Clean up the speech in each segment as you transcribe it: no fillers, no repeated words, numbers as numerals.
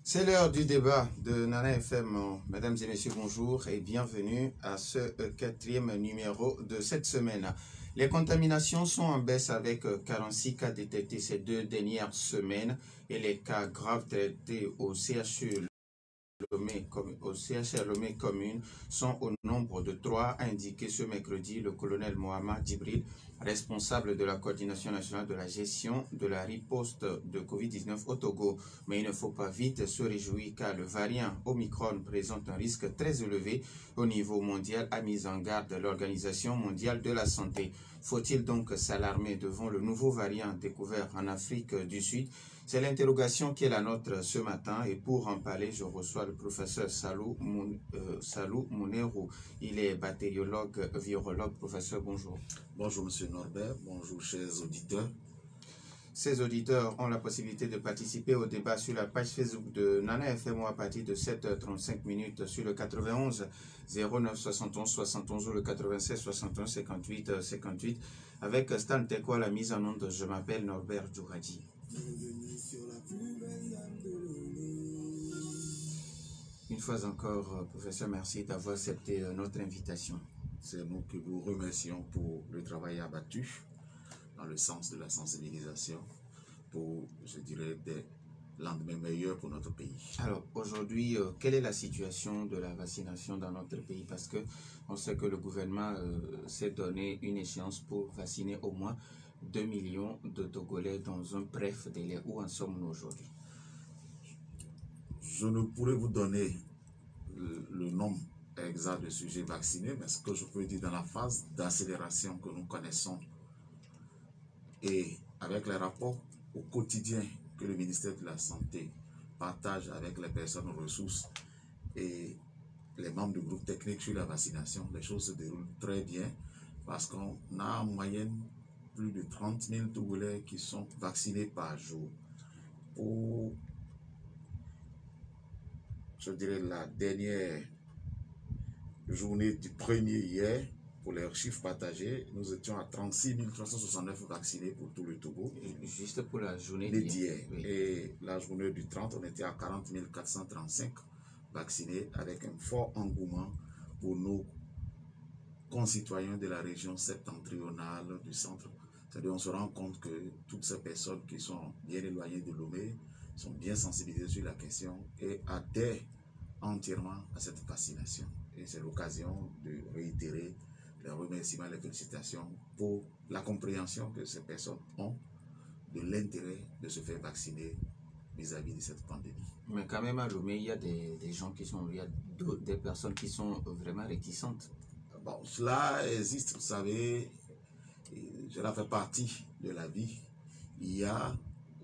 C'est l'heure du débat de Nana FM. Mesdames et messieurs, bonjour et bienvenue à ce quatrième numéro de cette semaine. Les contaminations sont en baisse avec 46 cas détectés ces 2 dernières semaines et les cas graves traités au CHU Lomé commune sont au nombre de 3, a indiqué ce mercredi le colonel Mohamed Djibril, responsable de la coordination nationale de la gestion de la riposte de Covid-19 au Togo. Mais il ne faut pas vite se réjouir car le variant Omicron présente un risque très élevé au niveau mondial, a mis en garde l'Organisation mondiale de la santé. Faut-il donc s'alarmer devant le nouveau variant découvert en Afrique du Sud? C'est l'interrogation qui est la nôtre ce matin et pour en parler, je reçois le professeur Salou Mounerou. Il est bactériologue, virologue. Professeur, bonjour. Bonjour Monsieur Norbert, bonjour chers auditeurs. Ces auditeurs ont la possibilité de participer au débat sur la page Facebook de Nana FM à partir de 7h35 sur le 91 09 71 71 ou le 96 61 58 58 avec Stan Teko à la mise en onde. Je m'appelle Norbert Djouradi. Une fois encore, professeur, merci d'avoir accepté notre invitation. C'est nous que vous remercions pour le travail abattu dans le sens de la sensibilisation pour, je dirais, des lendemains meilleurs pour notre pays. Alors, aujourd'hui, quelle est la situation de la vaccination dans notre pays? Parce que on sait que le gouvernement s'est donné une échéance pour vacciner au moins 2 millions de Togolais dans un bref délai. Où en sommes-nous aujourd'hui? Je ne pourrais vous donner le nombre exact de sujets vaccinés, mais ce que je peux dire dans la phase d'accélération que nous connaissons et avec les rapports au quotidien que le ministère de la Santé partage avec les personnes ressources et les membres du groupe technique sur la vaccination, les choses se déroulent très bien parce qu'on a en moyenne plus de 30 000 Togolais qui sont vaccinés par jour. Pour, je dirais, la dernière journée du 1er hier, pour les chiffres partagés, nous étions à 36 369 vaccinés pour tout le Togo. Juste pour la journée d'hier. Oui. Et la journée du 30, on était à 40 435 vaccinés avec un fort engouement pour nos concitoyens de la région septentrionale du centre. C'est-à-dire on se rend compte que toutes ces personnes qui sont bien éloignées de Lomé sont bien sensibilisées sur la question et adhèrent entièrement à cette vaccination. Et c'est l'occasion de réitérer les remerciements, les félicitations pour la compréhension que ces personnes ont de l'intérêt de se faire vacciner vis-à-vis de cette pandémie. Mais quand même à Lomé, il y a des gens qui sont, il y a des personnes qui sont vraiment réticentes. Bon, cela existe, vous savez, cela fait partie de la vie. Il y a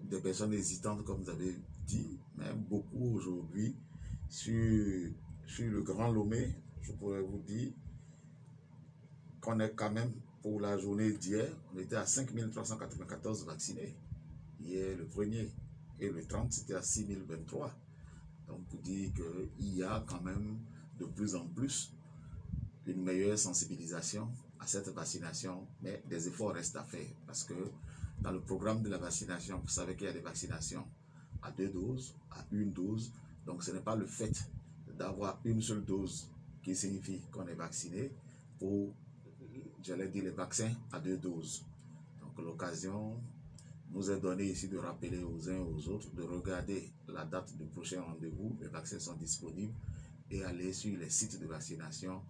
des personnes hésitantes, comme vous avez dit, mais beaucoup aujourd'hui sur le Grand Lomé. Je pourrais vous dire qu'on est quand même, pour la journée d'hier, on était à 5 394 vaccinés. Hier, le 1er, et le 30, c'était à 6 023. Donc, pour dire qu'il y a quand même de plus en plus une meilleure sensibilisation à cette vaccination, mais des efforts restent à faire parce que dans le programme de la vaccination, vous savez qu'il y a des vaccinations à 2 doses, à 1 dose. Donc, ce n'est pas le fait d'avoir une seule dose qui signifie qu'on est vacciné pour, j'allais dire, les vaccins à 2 doses. Donc, l'occasion nous est donnée ici de rappeler aux uns et aux autres de regarder la date du prochain rendez-vous. Les vaccins sont disponibles et aller sur les sites de vaccination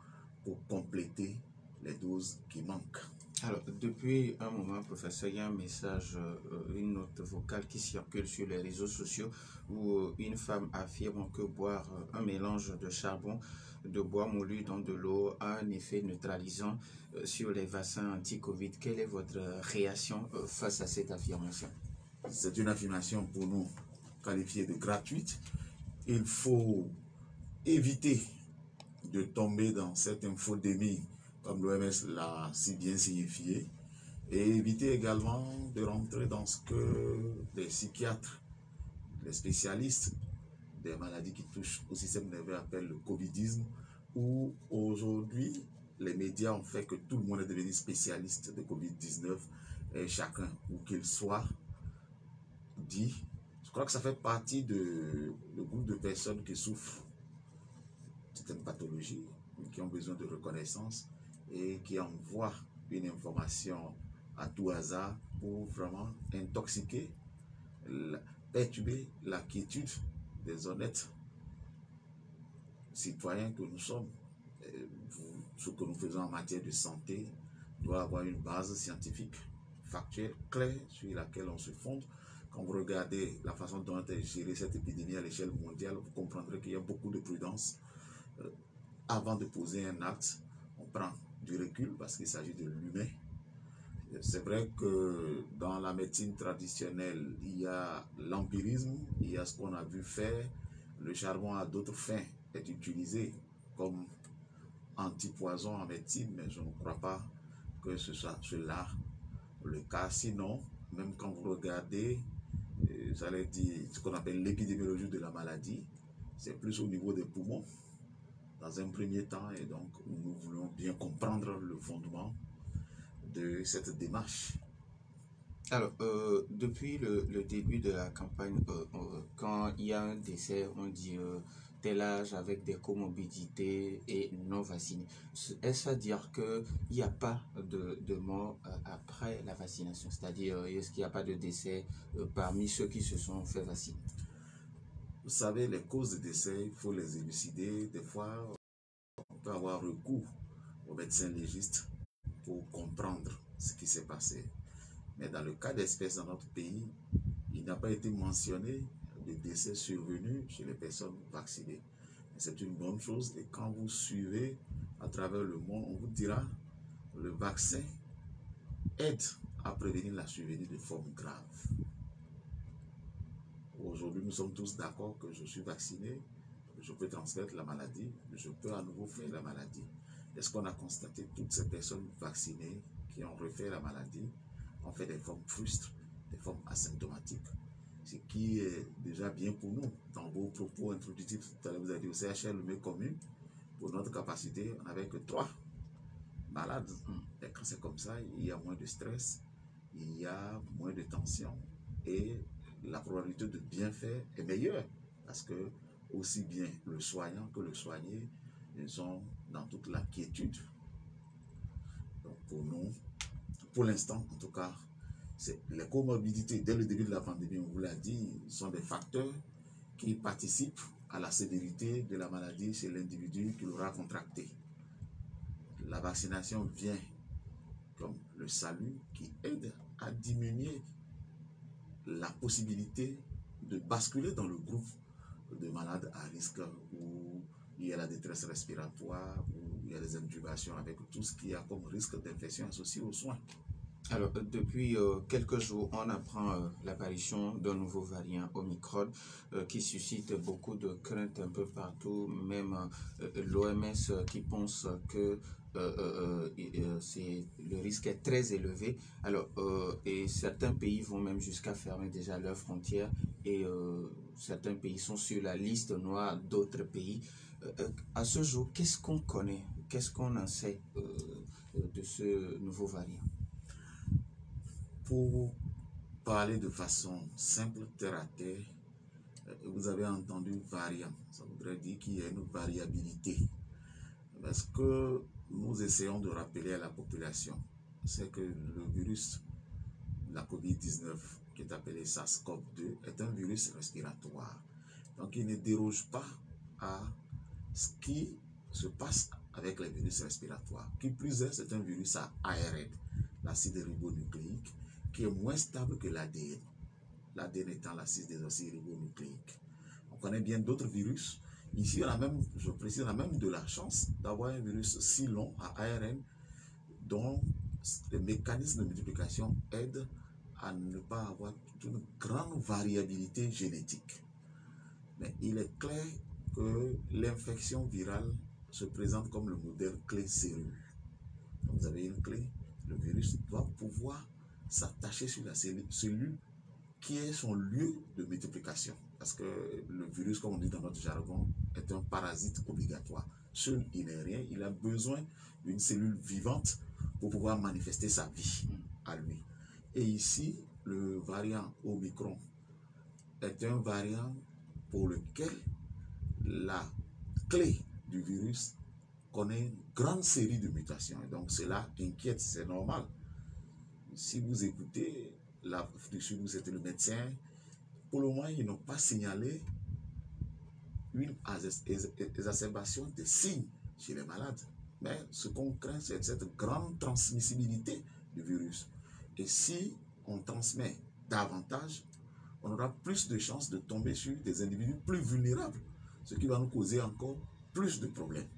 pour compléter les doses qui manquent. Alors, depuis un moment, professeur, il y a un message, une note vocale qui circule sur les réseaux sociaux où une femme affirme que boire un mélange de charbon, de bois moulu dans de l'eau a un effet neutralisant sur les vaccins anti-Covid. Quelle est votre réaction face à cette affirmation? C'est une affirmation pour nous qualifiée de gratuite. Il faut éviter de tomber dans cette infodémie, comme l'OMS l'a si bien signifié, et éviter également de rentrer dans ce que les psychiatres, les spécialistes des maladies qui touchent au système nerveux appellent le covidisme, où aujourd'hui les médias ont fait que tout le monde est devenu spécialiste de Covid-19 et chacun, où qu'il soit, dit crois que ça fait partie de groupe de personnes qui souffrent de certaines pathologies, qui ont besoin de reconnaissance et qui envoient une information à tout hasard pour vraiment intoxiquer, perturber la quiétude des honnêtes citoyens que nous sommes. Ce que nous faisons en matière de santé doit avoir une base scientifique, factuelle, claire, sur laquelle on se fonde. Quand vous regardez la façon dont est gérée cette épidémie à l'échelle mondiale, vous comprendrez qu'il y a beaucoup de prudence. Avant de poser un acte, on prend du recul parce qu'il s'agit de l'humain. C'est vrai que dans la médecine traditionnelle, il y a l'empirisme, il y a ce qu'on a vu faire. Le charbon à d'autres fins est utilisé comme antipoison en médecine, mais je ne crois pas que ce soit cela le cas. Sinon, même quand vous regardez, j'allais dire, ce qu'on appelle l'épidémiologie de la maladie, c'est plus au niveau des poumons, dans un premier temps, et donc nous voulons bien comprendre le fondement de cette démarche. Alors, depuis le début de la campagne, quand il y a un décès, on dit tel âge avec des comorbidités et non vacciné. Est-ce à dire qu'il n'y a pas de mort après la vaccination? C'est-à-dire, est-ce qu'il n'y a pas de décès parmi ceux qui se sont fait vacciner? Vous savez, les causes de décès, il faut les élucider. Des fois, on peut avoir recours au médecin légiste pour comprendre ce qui s'est passé. Mais dans le cas d'espèces dans notre pays, il n'a pas été mentionné de décès survenus chez les personnes vaccinées. C'est une bonne chose et quand vous suivez à travers le monde, on vous dira que le vaccin aide à prévenir la survenue de formes graves. Aujourd'hui, nous sommes tous d'accord que je suis vacciné, je peux transmettre la maladie, je peux à nouveau faire la maladie. Est-ce qu'on a constaté toutes ces personnes vaccinées qui ont refait la maladie ont fait des formes frustres, des formes asymptomatiques, ce qui est déjà bien pour nous. Dans vos propos introductifs, vous avez dit au CHL, le mieux commun, pour notre capacité, on n'avait que 3 malades. Et quand c'est comme ça, il y a moins de stress, il y a moins de tension et la probabilité de bien faire est meilleure parce que aussi bien le soignant que le soigné, ils sont dans toute la quiétude. Donc pour nous, pour l'instant en tout cas, les comorbidités dès le début de la pandémie, on vous l'a dit, sont des facteurs qui participent à la sévérité de la maladie chez l'individu qui l'aura contracté. La vaccination vient comme le salut qui aide à diminuer la possibilité de basculer dans le groupe de malades à risque où il y a la détresse respiratoire, où il y a des intubations avec tout ce qu'il y a comme risque d'infection associé aux soins. Alors, depuis quelques jours, on apprend l'apparition d'un nouveau variant Omicron qui suscite beaucoup de craintes un peu partout, même l'OMS qui pense que le risque est très élevé. Alors, et certains pays vont même jusqu'à fermer déjà leurs frontières et certains pays sont sur la liste noire d'autres pays. À ce jour, qu'est-ce qu'on connaît, qu'est-ce qu'on en sait de ce nouveau variant? Pour parler de façon simple, terre à terre, vous avez entendu variant. Ça voudrait dire qu'il y a une variabilité. Ce que nous essayons de rappeler à la population, c'est que le virus, la COVID-19, qui est appelé SARS-CoV-2, est un virus respiratoire. Donc il ne déroge pas à ce qui se passe avec les virus respiratoires. Qui plus est, c'est un virus à ARN, l'acide ribonucléique, qui est moins stable que l'ADN. L'ADN étant l'acide désoxyribonucléique. On connaît bien d'autres virus. Ici, on a même, je précise, on a même de la chance d'avoir un virus si long à ARN dont le mécanisme de multiplication aide à ne pas avoir une grande variabilité génétique. Mais il est clair que l'infection virale se présente comme le modèle clé-cellule. Donc vous avez une clé, le virus doit pouvoir s'attacher sur la cellule qui est son lieu de multiplication. Parce que le virus, comme on dit dans notre jargon, est un parasite obligatoire. Seul, il n'est rien. Il a besoin d'une cellule vivante pour pouvoir manifester sa vie à lui. Et ici, le variant Omicron est un variant pour lequel la clé du virus connaît une grande série de mutations. Et donc cela inquiète, c'est normal. Si vous écoutez l'Afrique du Sud, vous êtes le médecin, pour le moment, ils n'ont pas signalé une exacerbation des signes chez les malades. Mais ce qu'on craint, c'est cette grande transmissibilité du virus. Et si on transmet davantage, on aura plus de chances de tomber sur des individus plus vulnérables, ce qui va nous causer encore plus de problèmes.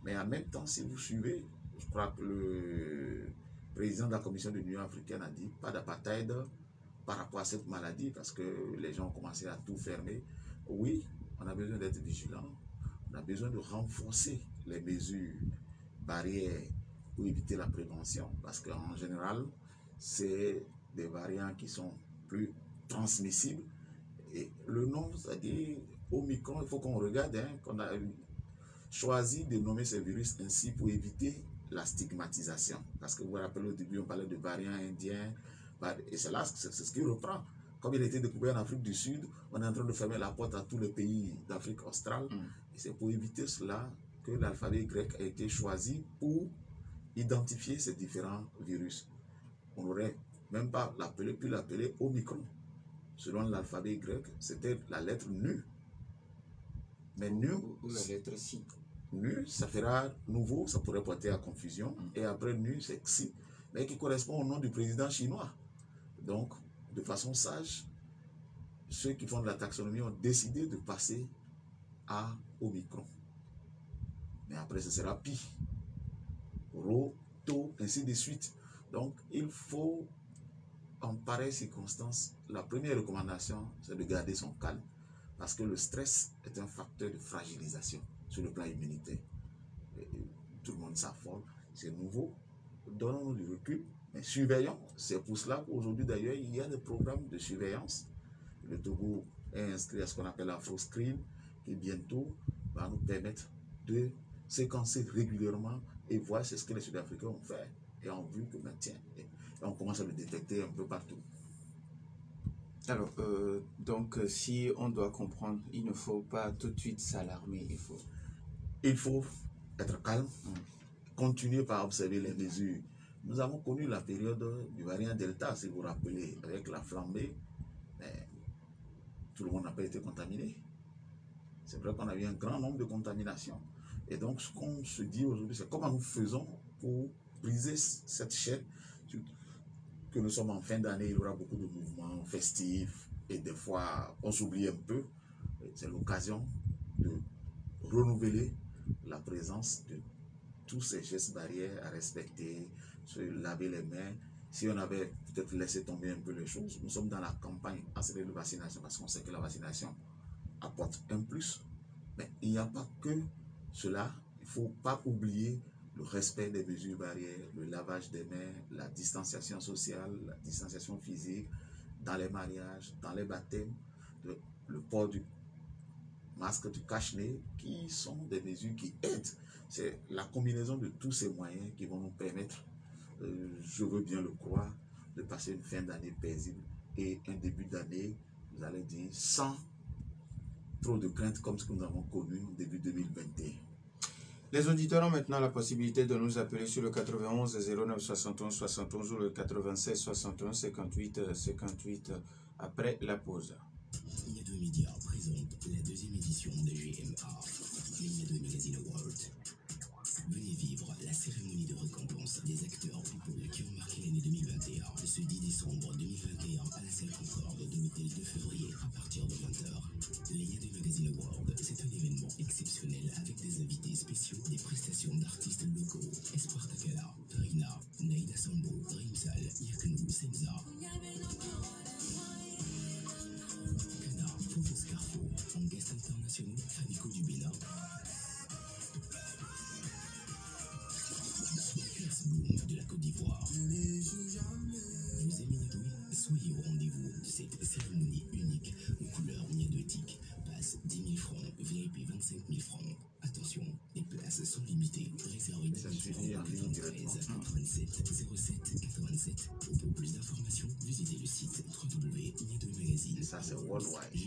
Mais en même temps, si vous suivez, je crois que le président de la Commission de l'Union africaine a dit pas d'apartheid par rapport à cette maladie, parce que les gens ont commencé à tout fermer. Oui, on a besoin d'être vigilant, on a besoin de renforcer les mesures barrières pour éviter la prévention, parce qu'en général, c'est des variants qui sont plus transmissibles. Et le nom, c'est-à-dire Omicron, il faut qu'on regarde, hein, qu'on a choisi de nommer ce virus ainsi pour éviter la stigmatisation. Parce que vous vous rappelez, au début, on parlait de variants indiens, et c'est là, c'est ce qui reprend. Comme il a été découvert en Afrique du Sud, on est en train de fermer la porte à tous les pays d'Afrique australe. Et c'est pour éviter cela que l'alphabet grec a été choisi pour identifier ces différents virus. On n'aurait même pas pu l'appeler Omicron. Selon l'alphabet grec, c'était la lettre nu. Mais nu, ou la lettre si. Nu, ça fera nouveau, ça pourrait porter à confusion. Et après nu, c'est xi, mais qui correspond au nom du président chinois. Donc, de façon sage, ceux qui font de la taxonomie ont décidé de passer à Omicron. Mais après, ce sera pi, rho, tau, ainsi de suite. Donc, il faut, en pareille circonstance, la première recommandation, c'est de garder son calme. Parce que le stress est un facteur de fragilisation sur le plan immunitaire. Tout le monde s'affole, c'est nouveau. Donnons-nous du recul, mais surveillons. C'est pour cela qu'aujourd'hui, d'ailleurs, il y a des programmes de surveillance. Le Togo est inscrit à ce qu'on appelle l'AfroScreen, qui bientôt va nous permettre de séquencer régulièrement et voir ce que les Sud-Africains ont fait et ont vu que, ben, tiens, et on commence à le détecter un peu partout. Alors, donc, si on doit comprendre, il ne faut pas tout de suite s'alarmer. Il faut être calme, continuer par observer les mesures. Nous avons connu la période du variant Delta, si vous vous rappelez, avec la flambée, mais tout le monde n'a pas été contaminé. C'est vrai qu'on a eu un grand nombre de contaminations. Et donc, ce qu'on se dit aujourd'hui, c'est comment nous faisons pour briser cette chaîne. Que nous sommes en fin d'année, il y aura beaucoup de mouvements festifs et des fois on s'oublie un peu. C'est l'occasion de renouveler la présence de tous ces gestes barrières à respecter, se laver les mains. Si on avait peut-être laissé tomber un peu les choses, nous sommes dans la campagne accélérée de vaccination parce qu'on sait que la vaccination apporte un plus. Mais il n'y a pas que cela, il ne faut pas oublier le respect des mesures barrières, le lavage des mains, la distanciation sociale, la distanciation physique, dans les mariages, dans les baptêmes, le port du masque, du cache-nez, qui sont des mesures qui aident. C'est la combinaison de tous ces moyens qui vont nous permettre, je veux bien le croire, de passer une fin d'année paisible et un début d'année, vous allez dire, sans trop de craintes comme ce que nous avons connu au début 2021. Les auditeurs ont maintenant la possibilité de nous appeler sur le 91 09 71 71 ou le 96 61 58 58 après la pause. Miado Media présente la deuxième édition de GMA, le Miado Magazine Award. Venez vivre la cérémonie de récompense des acteurs people qui ont marqué l'année 2021, ce 10 décembre 2021 à la salle Concorde de l'hôtel de février à partir de 20h. Les Miado Magazine Award, c'est un événement exceptionnel avec des invités spéciaux, des prestations d'artistes locaux, Espoir Takala, Rina, Naïda Sambo, Rimsal, Yaknou, Senza, Kana, Fofo Scarfo, en guest internationaux, Fanico du Bénin, Bloom de la Côte d'Ivoire. Vous aimez Ndoui? Soyez au rendez-vous de cette cérémonie unique aux couleurs miadotiques. Passe 10 000 francs, VIP 25 000 francs. Attention, les places sont limitées. Réservez dès maintenant au 13 87 07 87. Pour plus d'informations, visitez le site www.miadomagazine. Ça c'est worldwide.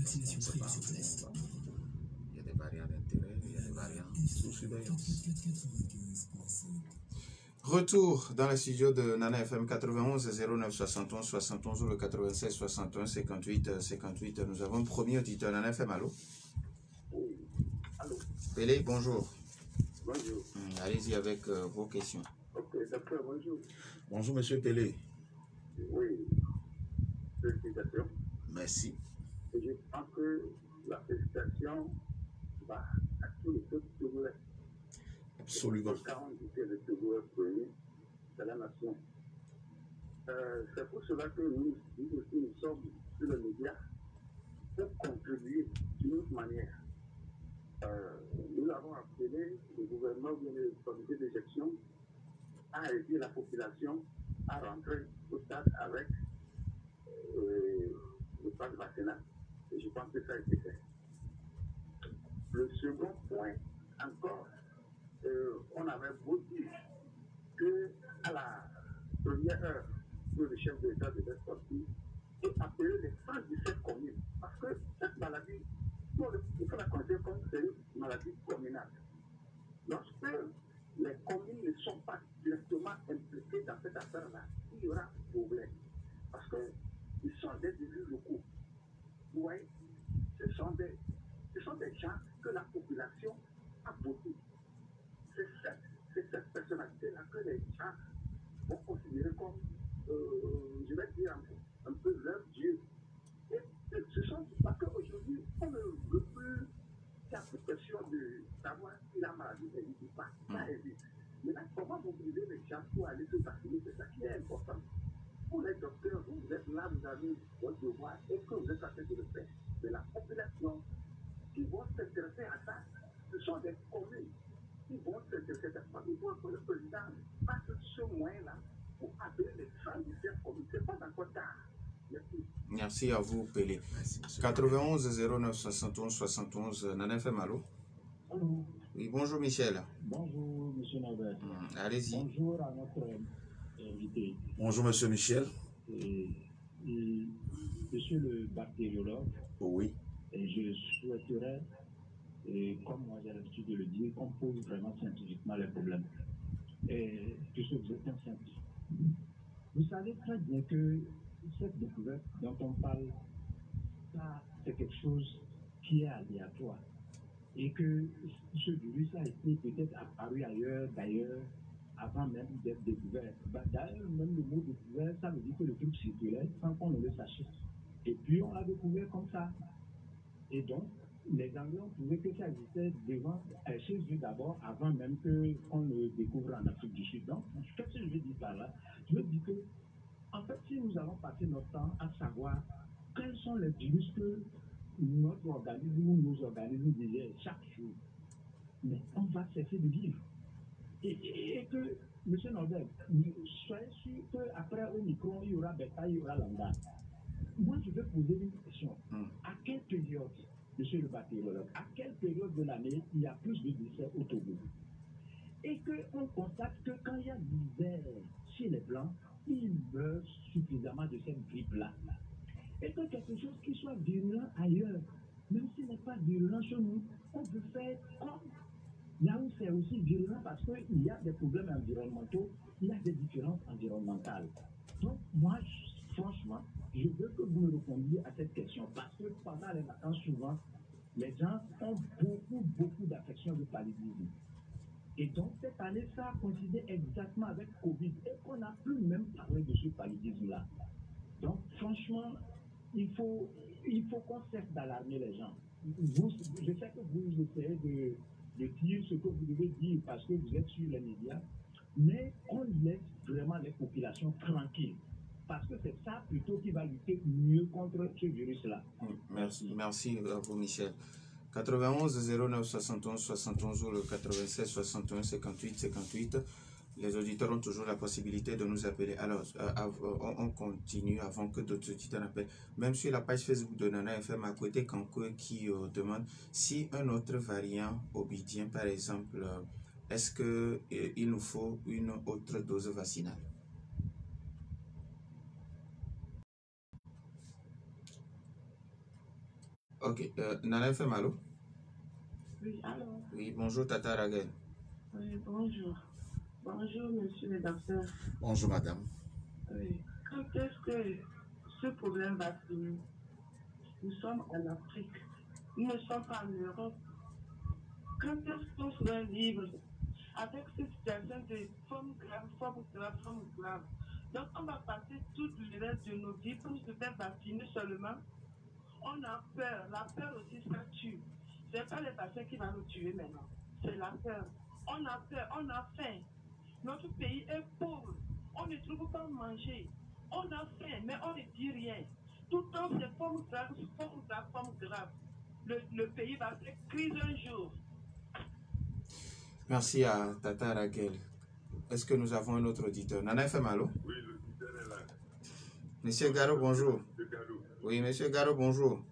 vaccination On sait prévue pas. sur place. Il y a des variants d'intérêt, il y a des variants sous surveillance. Retour dans le studio de Nana FM 91 09 71 71 ou le 96 61 58 58. Nous avons un premier auditeur. Nana FM, allô? Oui. Allô. Pélé, bonjour. Bonjour. Allez-y avec vos questions. Ok, docteur, bonjour. Bonjour, monsieur Télé. Oui. Félicitations. Merci. Et je pense que la félicitation va à tous les peuples togolais. Absolument. Quand on dit que le Togo est premier, c'est la nation. C'est pour cela que nous aussi, nous sommes sur les médias pour contribuer d'une autre manière. Nous avons appelé le gouvernement ou le comité de gestion à aider la population à rentrer au stade avec le pass vaccinal. Et je pense que ça a été fait. Le second point, encore, on avait beau dire qu'à la première heure où le chef de l'État devait sortir et appeler les 117 communes. Parce que cette maladie, il faut la considérer comme une maladie communale. Lorsque les communes ne sont pas directement impliquées dans cette affaire-là, il y aura problème. Parce qu'ils sont des élus locaux. Vous voyez, ce sont des gens que la population a voté. C'est cette personnalité-là que les gens vont considérer comme, je vais dire, un peu leur Dieu. Et ce sont, parce qu'aujourd'hui, on ne veut plus, il y a plus question de savoir si la maladie existe ou pas. Ça existe. Maintenant, comment mobiliser les gens pour aller se vacciner, c'est ça qui est important. Pour les docteurs, vous êtes là, vous avez votre devoir, et que vous êtes en train de le faire. Mais la population qui vont s'intéresser à ça, ce sont des communes qui vont s'intéresser à ça. Il faut que le président passe ce moyen-là pour appeler les 117 communes. Ce n'est pas encore tard. Merci. Merci à vous, Pélé. Merci, monsieur. 91 09 71 71. Nana FM, allô? Allô. Oui, bonjour Michel. Bonjour, monsieur Norbert. Allez-y. Bonjour à notre invité. Bonjour, monsieur Michel. Et je suis le bactériologue Oui. et je souhaiterais, comme moi j'ai l'habitude de le dire, qu'on pose vraiment scientifiquement les problèmes. Et puisque vous êtes un scientifique. Vous savez très bien que cette découverte dont on parle, ça, c'est quelque chose qui est aléatoire. Et que ce virus a été peut-être apparu ailleurs, d'ailleurs, avant même d'être découvert. D'ailleurs, même le mot découvert, ça veut dire que le truc circulait sans qu'on ne le sache. Et puis, on l'a découvert comme ça. Et donc, les Anglais ont trouvé que ça existait chez eux d'abord, avant même qu'on le découvre en Afrique du Sud. Donc, qu'est-ce que je veux dire par là? Je veux dire que, en fait, si nous avons passé notre temps à savoir quels sont les virus que notre organisme ou nos organismes disaient chaque jour, mais on va cesser de vivre. Et que, M. Norbert, soyez sûr qu'après Omicron, il y aura Beta, il y aura Lambda. Moi, je vais poser une question. À quelle période, monsieur le bactériologue, à quelle période de l'année il y a plus de décès au Togo? Et qu'on constate que quand il y a l'hiver chez les Blancs, ils meurent suffisamment de cette grippe-là. Et que quelque chose qui soit virulent ailleurs, même s'il n'est pas virulent chez nous, on peut faire comme là où c'est aussi virulent parce qu'il y a des problèmes environnementaux, il y a des différences environnementales. Donc, moi, franchement, je veux que vous me répondiez à cette question parce que pendant les vacances, souvent, les gens ont beaucoup d'affections de paludisme. Et donc, cette année, ça a coïncidé exactement avec Covid et qu'on n'a plus même parlé de ce paludisme-là. Donc, franchement, il faut qu'on cesse d'alarmer les gens. Je sais que vous essayez de dire ce que vous devez dire parce que vous êtes sur les médias, mais on laisse vraiment les populations tranquilles. Parce que c'est ça plutôt qui va lutter mieux contre ce virus-là. Merci à vous, Michel. 91 09 71 71 ou le 96 61 58 58. Les auditeurs ont toujours la possibilité de nous appeler. Alors, on continue avant que d'autres auditeurs appellent. Même sur la page Facebook de Nana FM, à côté, Kanko qui demande si un autre variant obidien, par exemple, est-ce qu'il nous faut une autre dose vaccinale? Ok. Nana FM, allô? Oui, allô? Oui, bonjour, Tata Raguel. Oui, bonjour. Bonjour, monsieur le docteur. Bonjour, madame. Oui. Quand est-ce que ce problème va finir? Nous sommes en Afrique. Nous ne sommes pas en Europe. Quand est-ce qu'on sera libre avec cette situation de forme grave, forme grave, forme grave? Donc, on va passer tout le reste de nos vies pour se faire vacciner seulement. On a peur. La peur aussi, ça tue. Ce n'est pas les vaccins qui vont nous tuer maintenant. C'est la peur. On a peur, on a faim. Notre pays est pauvre. On ne trouve pas à manger. On a faim, mais on ne dit rien. Tout le temps, c'est forme grave, forme grave, forme grave. Le pays va faire crise un jour. Merci à Tata Raquel. Est-ce que nous avons un autre auditeur? Nana FM, allô? Oui, l'auditeur est là. Monsieur Garo, bonjour. Monsieur Gallo. Oui, Monsieur Garo, bonjour.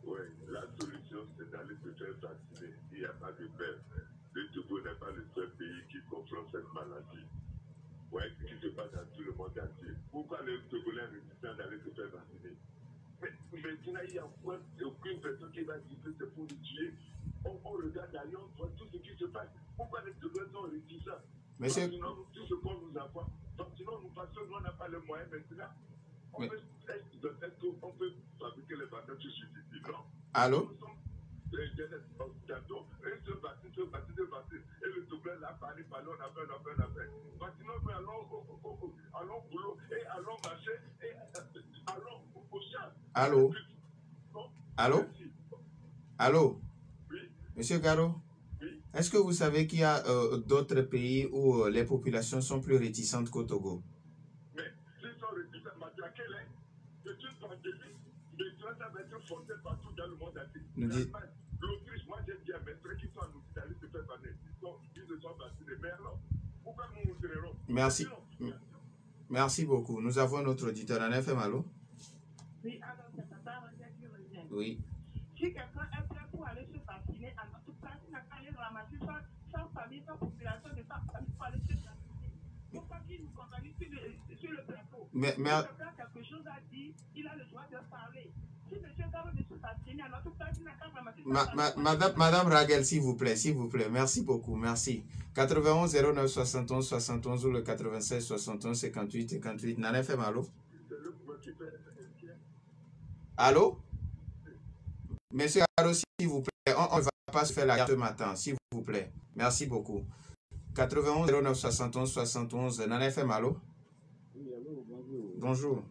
Oui, la solution, c'est d'aller se faire vacciner. Il n'y a pas de peur. Le Togo n'est pas le seul pays qui confronte cette maladie. Oui, ce qui se passe dans tout le monde entier. Pourquoi les Togolais réticents d'aller se faire vacciner? Mais maintenant, il n'y a aucune personne qui va dire que c'est pour nous tuer. On regarde ailleurs, on voit tout ce qui se passe. Pourquoi les Togolais sont réticents? Monsieur... Sinon, tout ce qu'on nous apprend. Donc, sinon, nous passons, nous, on n'a pas les moyens maintenant. On peut fabriquer les vaccins tout de suite ici, non? Allô? Nous sommes les jeunes occidentaux, et ce vaccin. Et le Togolais l'a parlé, on a fait. Vaccinons-nous, allons au boulot, et allons marcher, et allons au champ. Allô? Allô? Allô? Oui. Monsieur Garo? Oui. Est-ce que vous savez qu'il y a d'autres pays où les populations sont plus réticentes qu'au Togo? Mais s'ils sont réticents, matraquer les, c'est une pandémie. Maintenant, ça va être forcé partout dans le monde entier. L'Autriche, moi j'ai dit à mes frères qui sont en Autriche d'aller se faire vacciner. Ils se sont vaccinés. Mais alors, pourquoi nous nous traînerons? Merci. Merci beaucoup. Nous avons un autre auditeur. En FM, allô? Oui, alors c'est Tata Raguel qui revient. Oui. Si quelqu'un est prêt pour aller se vacciner, alors tout ça, il n'a qu'à aller ramasser sa famille, sa population de sa famille pour aller se vacciner. Pourquoi qu'il nous contamine sur le plateau? Mais si quelqu'un a quelque chose à dire, il a le droit de parler. Si monsieur Garo veut se vacciner, alors tout ça, il n'a qu'à ramasser sa famille. Madame Raguel, s'il vous plaît. Merci beaucoup, merci. 91 09 71 71 ou le 96 71 58 58. Nana FM, allô? Allô? Monsieur Garo, s'il vous plaît, on ne va pas se faire la carte ce matin, s'il vous plaît. Merci beaucoup. 91 09 71 71. Nana FM, allô? Oui, allô, bonjour. Bonjour.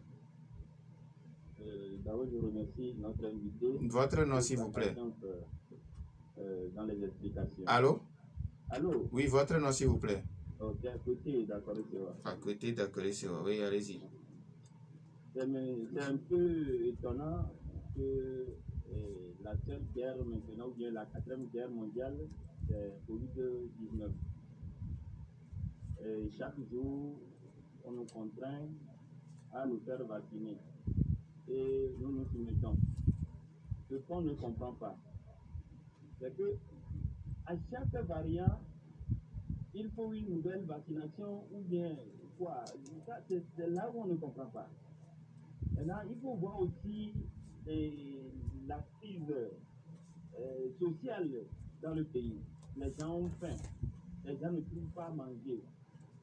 D'abord, je remercie notre invité. Votre nom, s'il vous plaît. Dans les explications. Allô? Allô? Oui, votre nom, s'il vous plaît. Ok, à côté d'Akolesewa. À côté d'Akolesewa, oui, allez-y. C'est un peu étonnant que la seule guerre maintenant, ou bien la 4e guerre mondiale, c'est Covid-19. Chaque jour, on nous contraint à nous faire vacciner. Et nous nous soumettons. Ce qu'on ne comprend pas, c'est que à chaque variant, il faut une nouvelle vaccination ou bien quoi. C'est là où on ne comprend pas. Maintenant, il faut voir aussi la crise sociale dans le pays. Les gens ont faim, les gens ne trouvent pas à manger.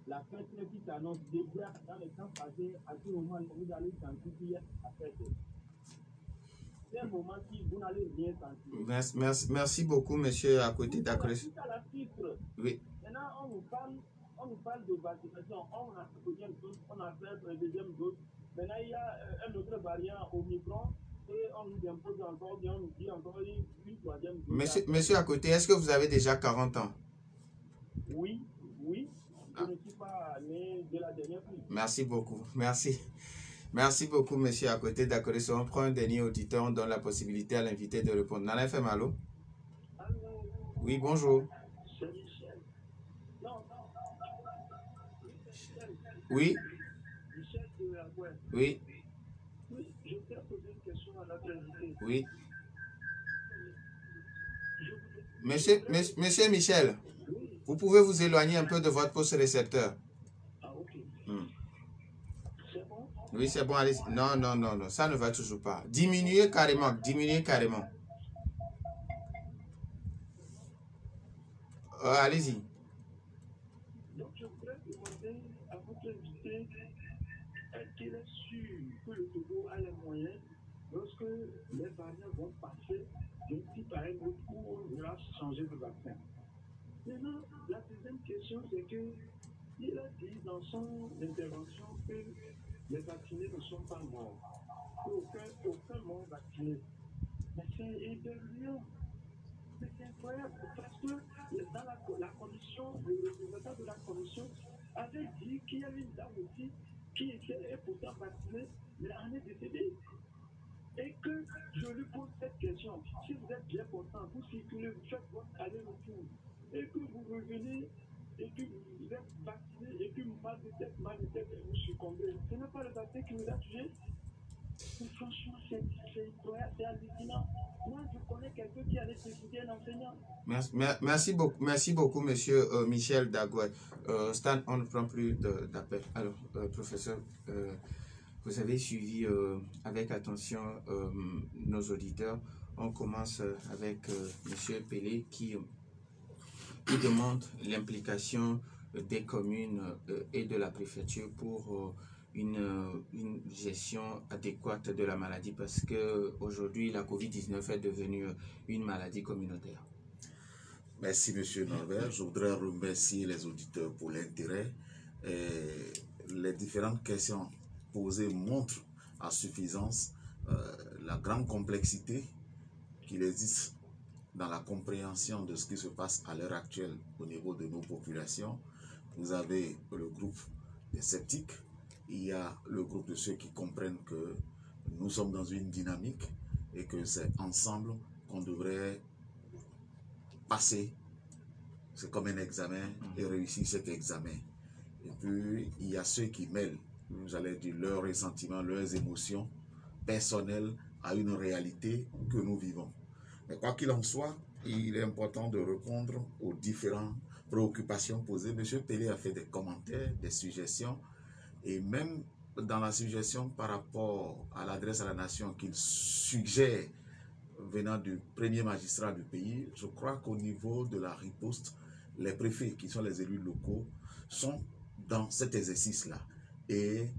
La fête qui s'annonce déjà dans les temps passés, à tout moment, vous allez sentir qu'il y a la fête. C'est un moment qui vous n'allez rien sentir. Merci beaucoup, monsieur, à côté d'Akoles. Oui. Maintenant, on nous parle de vaccination. On a fait la deuxième dose, on a fait la deuxième dose. Maintenant, il y a un autre variant Omicron et on nous impose encore, bien on nous dit encore une troisième dose. Monsieur à côté, est-ce que vous avez déjà 40 ans? Oui. Je ne suis pas né de la dernière pluie. Merci beaucoup. Merci beaucoup, monsieur à côté d'Akoles. On prend un dernier auditeur, on donne la possibilité à l'invité de répondre. Nana FM, allô? Allô? Oui, bonjour. C'est Michel. Non. Oui? Michel de la Guerre. Oui. Oui, je voudrais poser une question à notre invité. Oui. Monsieur Michel, vous pouvez vous éloigner un peu de votre poste récepteur. Ah, ok. C'est bon? Oui, c'est bon, allez. Non, ça ne va toujours pas. Diminuez carrément. Allez-y. Donc, je voudrais demander à votre invité, est-ce qu'il est sûr que le Togo a les moyens, lorsque les variants vont passer d'un type à un autre, où on va changer de vaccin? Maintenant, la deuxième question, c'est que il a dit dans son intervention que les vaccinés ne sont pas morts, aucun mort vacciné. Mais c'est éberluant. Mais c'est incroyable parce que dans la commission, le représentant de la commission avait dit qu'il y avait une dame aussi qui était pourtant vaccinée, mais en est décédée. Et que je lui pose cette question. Si vous êtes bien content, vous circulez, vous faites votre aller-retour, et que vous revenez, et que vous êtes vacciné, et que mal de tête, et vous succombez, ce n'est pas le vaccin qui vous a tué. Mais franchement, c'est hallucinant. Moi, je connais quelqu'un qui allait décider un enseignant. Merci beaucoup, monsieur Michel Dagouet. Stan, on ne prend plus d'appel. Alors, professeur, vous avez suivi avec attention nos auditeurs. On commence avec monsieur Pelé qui demande l'implication des communes et de la préfecture pour une gestion adéquate de la maladie, parce qu'aujourd'hui la COVID-19 est devenue une maladie communautaire. Merci monsieur Norbert. Je voudrais remercier les auditeurs pour l'intérêt. Les différentes questions posées montrent à suffisance la grande complexité qu'il existe dans la compréhension de ce qui se passe à l'heure actuelle au niveau de nos populations. Vous avez le groupe des sceptiques, il y a le groupe de ceux qui comprennent que nous sommes dans une dynamique et que c'est ensemble qu'on devrait passer. C'est comme un examen et réussir cet examen. Et puis, il y a ceux qui mêlent, j'allais dire, leurs ressentiments, leurs émotions personnelles à une réalité que nous vivons. Mais quoi qu'il en soit, il est important de répondre aux différentes préoccupations posées. M. Pelé a fait des commentaires, des suggestions, et même dans la suggestion par rapport à l'adresse à la nation qu'il suggère venant du premier magistrat du pays, je crois qu'au niveau de la riposte, les préfets, qui sont les élus locaux, sont dans cet exercice-là. Et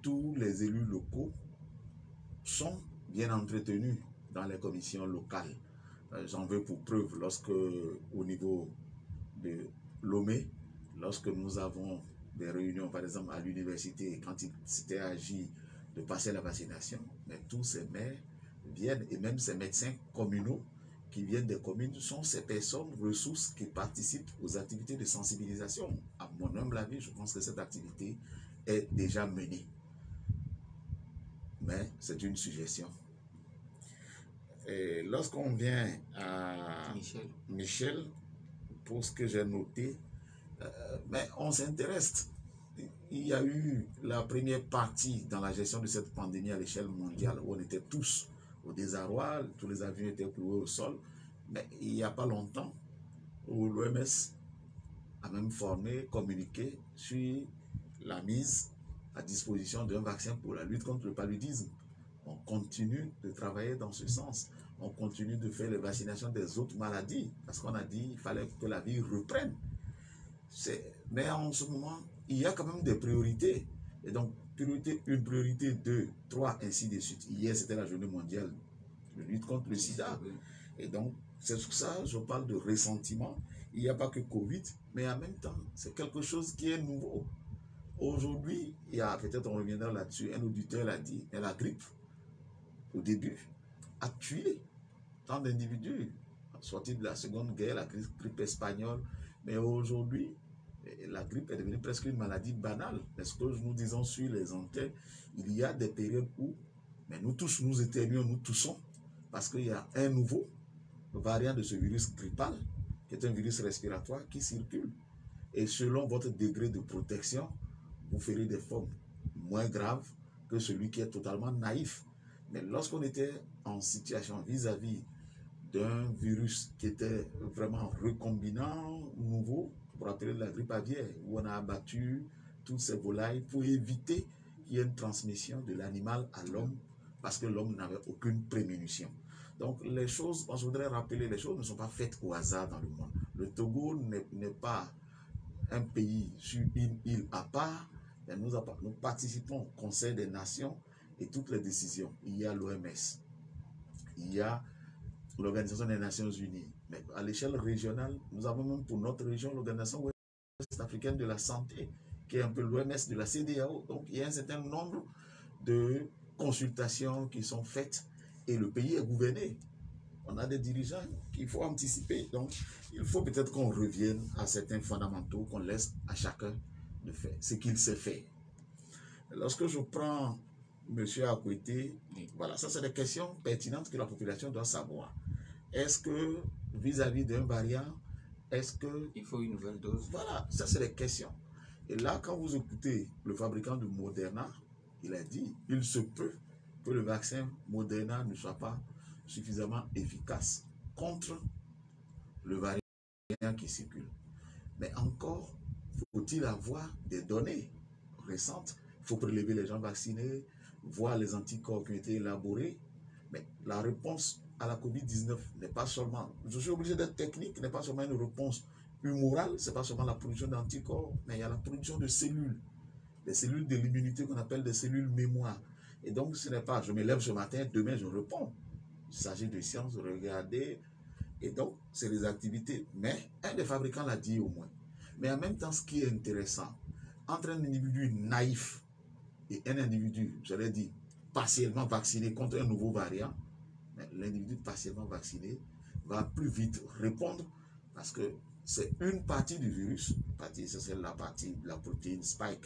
tous les élus locaux sont bien entretenus dans les commissions locales. J'en veux pour preuve lorsque, au niveau de Lomé, lorsque nous avons des réunions, par exemple à l'université, quand il s'était agi de passer la vaccination, mais tous ces maires viennent, et même ces médecins communaux qui viennent des communes, sont ces personnes ressources qui participent aux activités de sensibilisation. À mon humble avis, je pense que cette activité est déjà menée. Mais c'est une suggestion. Et lorsqu'on vient à Michel, pour ce que j'ai noté, mais on s'intéresse. Il y a eu la première partie dans la gestion de cette pandémie à l'échelle mondiale où on était tous au désarroi, tous les avions étaient cloués au sol. Mais il n'y a pas longtemps où l'OMS a même formé, communiqué sur la mise à disposition d'un vaccin pour la lutte contre le paludisme. On continue de travailler dans ce sens. On continue de faire les vaccinations des autres maladies parce qu'on a dit qu'il fallait que la vie reprenne. Mais en ce moment, il y a quand même des priorités. Et donc, priorité 1, priorité 2, 3, ainsi de suite. Hier, c'était la journée mondiale de lutte contre le sida. Et donc, c'est pour ça que je parle de ressentiment. Il n'y a pas que Covid, mais en même temps, c'est quelque chose qui est nouveau. Aujourd'hui, il y a, peut-être on reviendra là-dessus, un auditeur l'a dit, mais la grippe, au début, a tué tant d'individus. Sorti de la Seconde Guerre, la grippe espagnole, mais aujourd'hui, la grippe est devenue presque une maladie banale. Parce que nous disons sur les antennes, il y a des périodes où, mais nous tous, nous éternuons, nous toussons, parce qu'il y a un nouveau variant de ce virus grippal, qui est un virus respiratoire qui circule. Et selon votre degré de protection, vous ferez des formes moins graves que celui qui est totalement naïf. Mais lorsqu'on était en situation vis-à-vis d'un virus qui était vraiment recombinant, nouveau, pour rappeler la grippe aviaire, où on a abattu toutes ces volailles pour éviter qu'il y ait une transmission de l'animal à l'homme, parce que l'homme n'avait aucune prémunition. Donc les choses, je voudrais rappeler, les choses ne sont pas faites au hasard dans le monde. Le Togo n'est pas un pays sur une île à part, mais nous participons au Conseil des Nations et toutes les décisions. Il y a l'OMS, il y a l'Organisation des Nations Unies. Mais à l'échelle régionale, nous avons même pour notre région l'Organisation ouest-africaine de la santé, qui est un peu l'OMS de la CEDEAO. Donc il y a un certain nombre de consultations qui sont faites et le pays est gouverné. On a des dirigeants qu'il faut anticiper. Donc il faut peut-être qu'on revienne à certains fondamentaux, qu'on laisse à chacun de faire ce qu'il sait faire. Lorsque je prends M. Akwete, voilà, ça c'est des questions pertinentes que la population doit savoir. Est-ce que vis-à-vis d'un variant, est-ce qu'il faut une nouvelle dose? Voilà, ça c'est des questions. Et là, quand vous écoutez le fabricant de Moderna, il a dit, il se peut que le vaccin Moderna ne soit pas suffisamment efficace contre le variant qui circule. Mais encore, faut-il avoir des données récentes? Il faut prélever les gens vaccinés, voir les anticorps qui ont été élaborés. Mais la réponse à la COVID-19 n'est pas seulement, je suis obligé d'être technique, n'est pas seulement une réponse humorale, ce n'est pas seulement la production d'anticorps, mais il y a la production de cellules, des cellules de l'immunité qu'on appelle des cellules mémoire. Et donc ce n'est pas, je me lève ce matin, demain je réponds. Il s'agit de science, de regarder, et donc c'est des activités. Mais un des fabricants l'a dit au moins. Mais en même temps, ce qui est intéressant, entre un individu naïf et un individu, j'allais dire, partiellement vacciné contre un nouveau variant, l'individu partiellement vacciné va plus vite répondre parce que c'est une partie du virus, c'est la partie de la protéine spike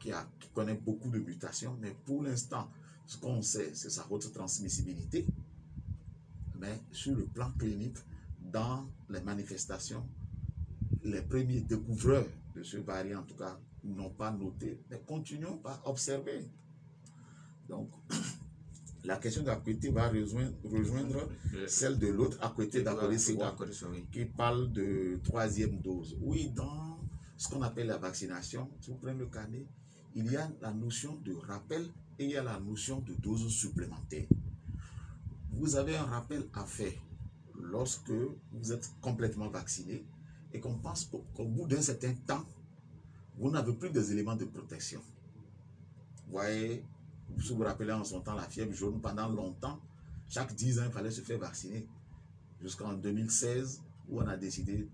qui connaît beaucoup de mutations, mais pour l'instant, ce qu'on sait, c'est sa haute transmissibilité. Mais sur le plan clinique, dans les manifestations, les premiers découvreurs de ce variant, en tout cas, n'ont pas noté, mais continuons à observer. Donc, la question d'Akwete va rejoindre celle de l'autre Akwete d'Akwete qui parle de 3e dose. Oui, dans ce qu'on appelle la vaccination, si vous prenez le carnet, il y a la notion de rappel et il y a la notion de dose supplémentaire. Vous avez un rappel à faire lorsque vous êtes complètement vacciné et qu'on pense qu'au bout d'un certain temps, vous n'avez plus des éléments de protection. Vous voyez, si vous vous rappelez en son temps, la fièvre jaune, pendant longtemps, chaque 10 ans, il fallait se faire vacciner. Jusqu'en 2016, où on a décidé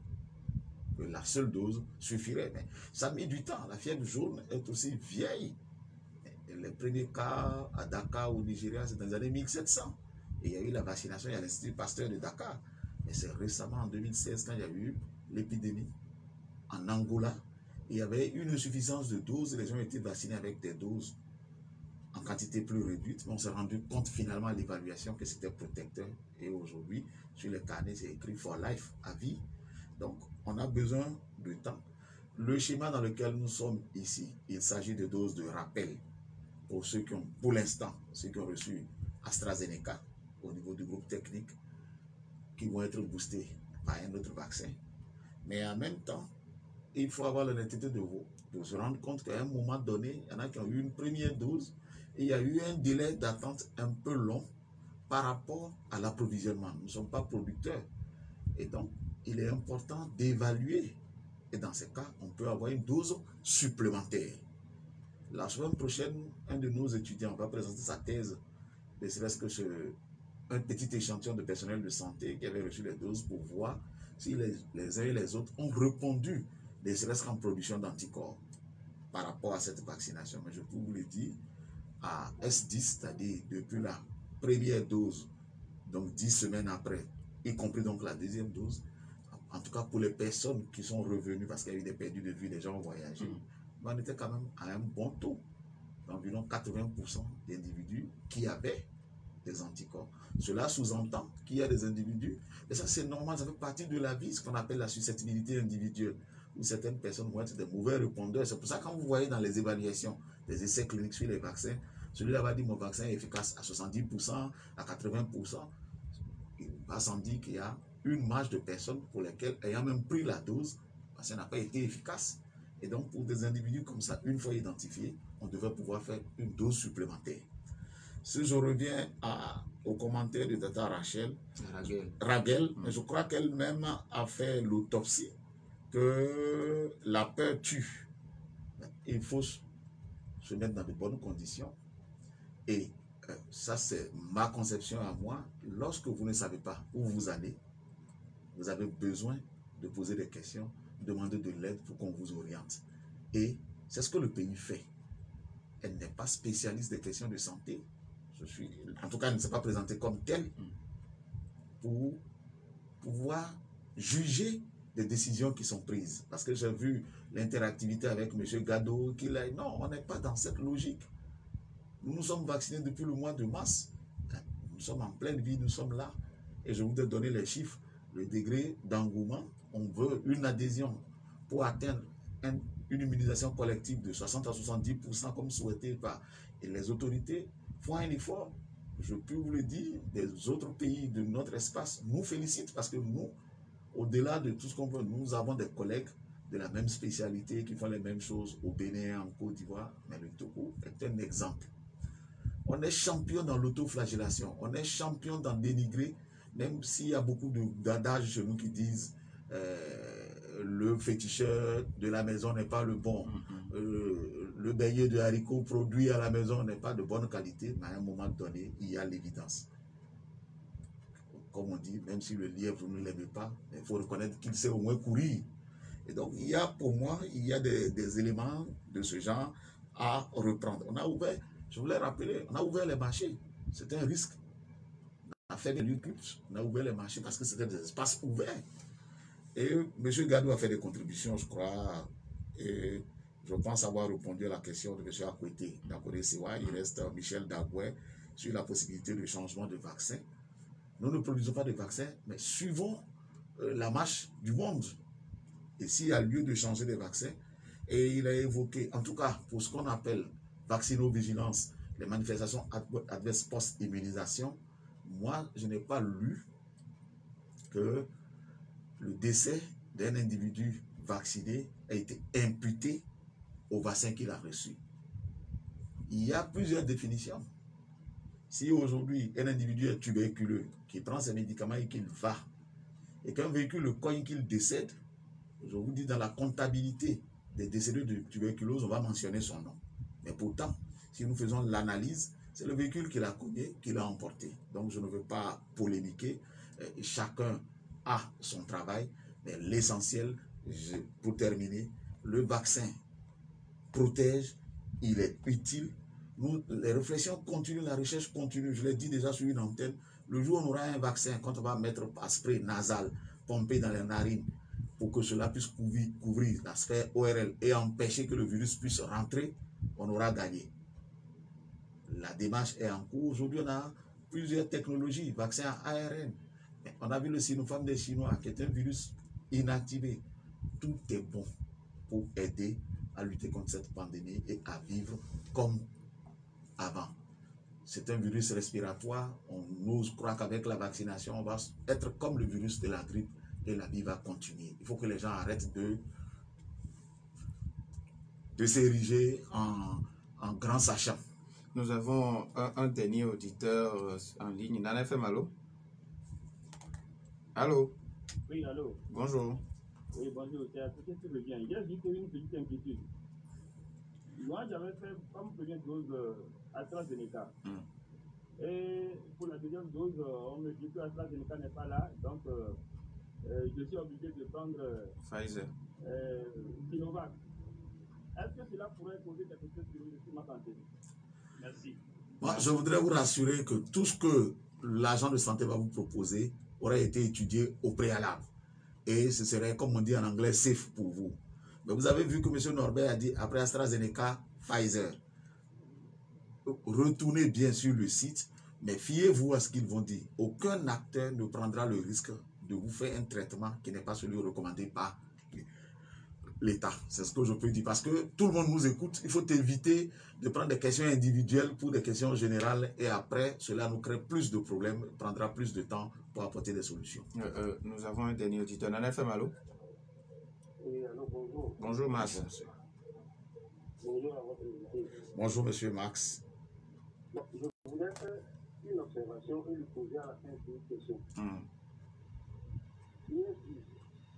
que la seule dose suffirait. Mais ça a mis du temps. La fièvre jaune est aussi vieille. Les premiers cas à Dakar, au Nigeria, c'est dans les années 1700. Et il y a eu la vaccination, il y a l'Institut Pasteur de Dakar. Mais c'est récemment, en 2016, quand il y a eu l'épidémie en Angola, il y avait une insuffisance de doses. Les gens étaient vaccinés avec des doses en quantité plus réduite, mais on s'est rendu compte finalement à l'évaluation que c'était protecteur. Et aujourd'hui, sur les carnets, c'est écrit for life, à vie. Donc, on a besoin de temps. Le schéma dans lequel nous sommes ici, il s'agit de doses de rappel pour ceux qui ont, pour l'instant, ceux qui ont reçu AstraZeneca au niveau du groupe technique, qui vont être boostés par un autre vaccin. Mais en même temps, il faut avoir l'honnêteté de se rendre compte qu'à un moment donné, il y en a qui ont eu une première dose et il y a eu un délai d'attente un peu long par rapport à l'approvisionnement. Nous ne sommes pas producteurs. Et donc, il est important d'évaluer. Et dans ce cas, on peut avoir une dose supplémentaire. La semaine prochaine, un de nos étudiants va présenter sa thèse, ne serait-ce que sur un petit échantillon de personnel de santé qui avait reçu les doses pour voir si les uns et les autres ont répondu, ne serait-ce qu'en production d'anticorps par rapport à cette vaccination. Mais je peux vous le dire, à S10, c'est-à-dire depuis la première dose, donc 10 semaines après, y compris donc la deuxième dose, en tout cas pour les personnes qui sont revenues parce qu'il y a eu des perdus de vue, les gens ont voyagé, on était quand même à un bon taux, d'environ 80% d'individus qui avaient des anticorps. Cela sous-entend qu'il y a des individus, et ça c'est normal, ça fait partie de la vie, ce qu'on appelle la susceptibilité individuelle, où certaines personnes vont être des mauvais répondeurs. C'est pour ça que quand vous voyez dans les évaluations des essais cliniques sur les vaccins, celui-là va dire mon vaccin est efficace à 70%, à 80%. Il va sans dire qu'il y a une marge de personnes pour lesquelles, ayant même pris la dose, le vaccin n'a pas été efficace. Et donc pour des individus comme ça, une fois identifiés, on devrait pouvoir faire une dose supplémentaire. Si je reviens à aux commentaires de Tata Rachel Raguel. mais je crois qu'elle-même a fait l'autopsie que la peur tue. Il faut se mettre dans de bonnes conditions. Et ça, c'est ma conception à moi. Lorsque vous ne savez pas où vous allez, vous avez besoin de poser des questions, demander de l'aide pour qu'on vous oriente. Et c'est ce que le pays fait. Elle n'est pas spécialiste des questions de santé. En tout cas, elle ne s'est pas présentée comme telle pour pouvoir juger des décisions qui sont prises. Parce que j'ai vu l'interactivité avec M. Gado, qu'il a dit non, on n'est pas dans cette logique. Nous nous sommes vaccinés depuis le mois de mars. Nous sommes en pleine vie, nous sommes là. Et je voudrais donner les chiffres, le degré d'engouement. On veut une adhésion pour atteindre une immunisation collective de 60 à 70% comme souhaité par et les autorités font un effort. Je peux vous le dire, des autres pays de notre espace nous félicitent parce que nous, au-delà de tout ce qu'on veut, nous avons des collègues de la même spécialité qui font les mêmes choses au Bénin, en Côte d'Ivoire. Mais le Togo est un exemple. On est champion dans l'autoflagellation, on est champion dans dénigrer, même s'il y a beaucoup d'adages chez nous qui disent le féticheur de la maison n'est pas le bon, le beignet de haricots produit à la maison n'est pas de bonne qualité, mais à un moment donné, il y a l'évidence. Comme on dit, même si le lièvre, vous ne l'aimez pas, il faut reconnaître qu'il sait au moins courir. Et donc, il y a pour moi, il y a des éléments de ce genre à reprendre. On a ouvert, je voulais rappeler, on a ouvert les marchés. C'était un risque. On a fait des lieux cultes, on a ouvert les marchés parce que c'était des espaces ouverts. Et M. Gadou a fait des contributions, je crois, et je pense avoir répondu à la question de M. Akwete d'Akoré-Sewa. Il reste Michel Dagoué sur la possibilité de changement de vaccin. Nous ne produisons pas de vaccins, mais suivons la marche du monde. Et s'il y a lieu de changer de vaccins, et il a évoqué, en tout cas pour ce qu'on appelle vaccinovigilance, les manifestations adverses post-immunisation, moi je n'ai pas lu que le décès d'un individu vacciné a été imputé au vaccin qu'il a reçu. Il y a plusieurs définitions. Si aujourd'hui un individu est tuberculeux, qui prend ses médicaments et qu'il va, et qu'un véhicule le cogne qu'il décède, je vous dis dans la comptabilité des décédés de tuberculose, on va mentionner son nom. Mais pourtant, si nous faisons l'analyse, c'est le véhicule qui l'a cogné, qui l'a emporté. Donc je ne veux pas polémiquer. Chacun a son travail, mais l'essentiel, pour terminer, le vaccin protège, il est utile. Nous, les réflexions continuent, la recherche continue. Je l'ai dit déjà sur une antenne. Le jour où on aura un vaccin, quand on va mettre un spray nasal, pompé dans les narines, pour que cela puisse couvrir la sphère ORL et empêcher que le virus puisse rentrer, on aura gagné. La démarche est en cours. Aujourd'hui, on a plusieurs technologies, vaccins à ARN. Mais on a vu le Sinopharm des Chinois, qui est un virus inactivé. Tout est bon pour aider à lutter contre cette pandémie et à vivre comme avant. C'est un virus respiratoire. On ose croire qu'avec la vaccination, on va être comme le virus de la grippe et la vie va continuer. Il faut que les gens arrêtent de s'ériger en grand sachant. Nous avons un dernier auditeur en ligne. Nana FM, allô? Allô? Oui, allô? Bonjour. Oui, bonjour. C'est peut-être que je viens. J'ai juste une petite inquiétude. Moi, j'avais fait comme première dose AstraZeneca. Et pour la deuxième dose, on me dit que AstraZeneca n'est pas là. Donc, je suis obligé de prendre Pfizer. Sinovac. Est-ce que cela pourrait poser quelque chose sur ma santé? Merci. Moi, je voudrais vous rassurer que tout ce que l'agent de santé va vous proposer aurait été étudié au préalable. Et ce serait, comme on dit en anglais, safe pour vous. Mais vous avez vu que M. Norbert a dit, après AstraZeneca, Pfizer. Retournez bien sur le site, mais fiez-vous à ce qu'ils vont dire. Aucun acteur ne prendra le risque de vous faire un traitement qui n'est pas celui recommandé par l'État. C'est ce que je peux dire. Parce que tout le monde nous écoute. Il faut éviter de prendre des questions individuelles pour des questions générales. Et après, cela nous crée plus de problèmes, prendra plus de temps pour apporter des solutions. Nous avons un dernier auditeur. Nana FM, allô? Oui, alors bonjour. Bonjour, Max. Bonjour à votre invité. Bonjour, monsieur Max. Bon, je voulais une observation et lui poser à la fin une question.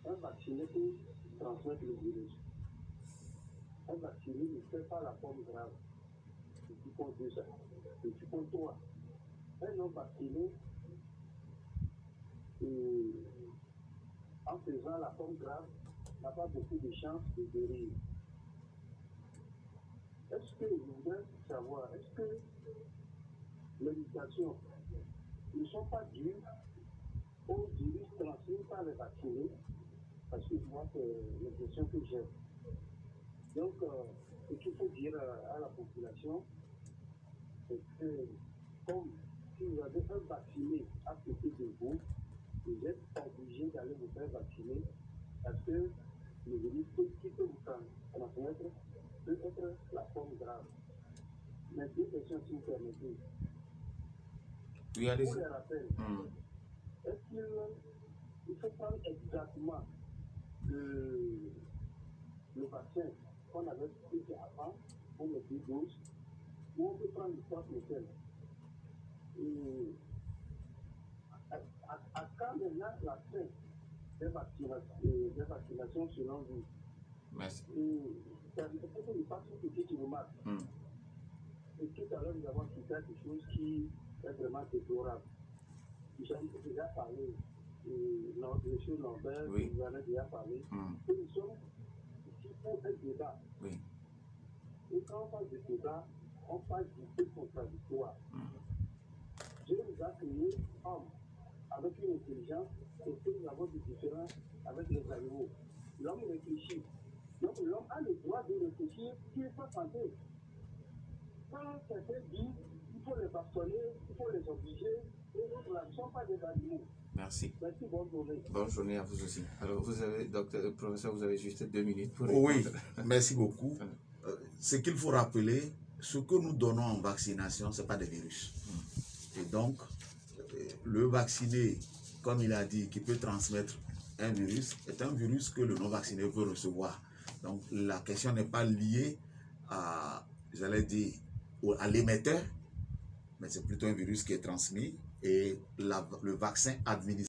Un vacciné peut transmettre le virus. Un vacciné ne fait pas la forme grave. Je suis contre ça. Je suis contre toi. Un non vacciné, en faisant la forme grave, n'a pas beaucoup de chances de guérir. Est-ce que je voudrais savoir, est-ce que les mutations ne sont pas dues aux virus transmis par les vaccinés? Parce que moi, c'est l'impression que j'ai. Donc, ce qu'il faut dire à la population, c'est que comme si vous avez un vacciné à côté de vous, vous êtes obligé d'aller vous faire vacciner parce que le virus qui peut vous transmettre peut être la forme grave. Mais deux questions, si vous permettez. Oui, allez-y. Pour les rappels, est-ce qu'il faut prendre exactement le vaccin qu'on avait pris avant pour les 2 doses, ou on peut prendre le poids lequel? Et à quand maintenant la fin des vaccinations selon vous? Merci. C'est peut-être une partie qui vous marque. Et tout à l'heure, nous avons cité quelque chose qui est vraiment déplorable. J'en ai déjà parlé. Monsieur Lambert, oui. vous en avez déjà parlé. Et nous sommes ici pour un débat. Oui. Et quand on parle de débat, on parle du contradictoire. Dieu nous a créés hommes avec une intelligence et que nous avons des différences avec les animaux. L'homme réfléchit. Donc l'homme a le droit de réfléchir qui est pas santé. Quand quelqu'un dit qu'il faut les bastonner, il faut les obliger, les autres là ne sont pas des animaux. Merci. Merci, bonne journée. Bonne journée à vous aussi. Alors, vous avez, professeur, vous avez juste 2 minutes pour répondre. Oui, merci beaucoup. Ce qu'il faut rappeler, ce que nous donnons en vaccination, ce n'est pas des virus. Et donc, le vacciné, comme il a dit, qui peut transmettre un virus, est un virus que le non-vacciné peut recevoir. Donc, la question n'est pas liée à, j'allais dire, à l'émetteur, mais c'est plutôt un virus qui est transmis et le vaccin administré